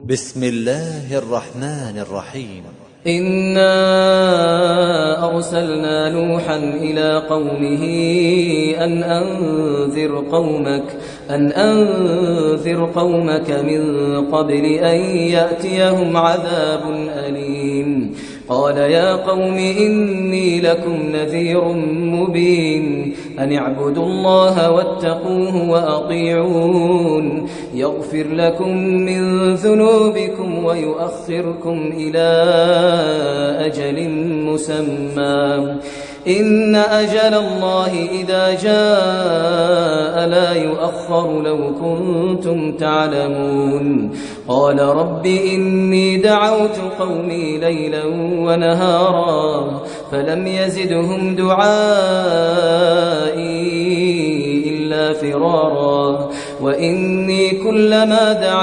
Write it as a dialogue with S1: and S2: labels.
S1: بسم الله الرحمن الرحيم.
S2: إنا أرسلنا نوحا إلى قومه أن أنذر قومك من قبل أن يأتيهم عذاب أليم. قال يا قوم إني لكم نذير مبين أن اعبدوا الله واتقوه وأطيعون يغفر لكم من ذنوبكم ويؤخركم إلى أجل مسمى إن أجل الله إذا جاء لا يؤخر لو كنتم تعلمون. قال رب إني دعوت قومي ليلا ونهارا فلم يزدهم دعائي إلا فرارا وإني كلما دعوت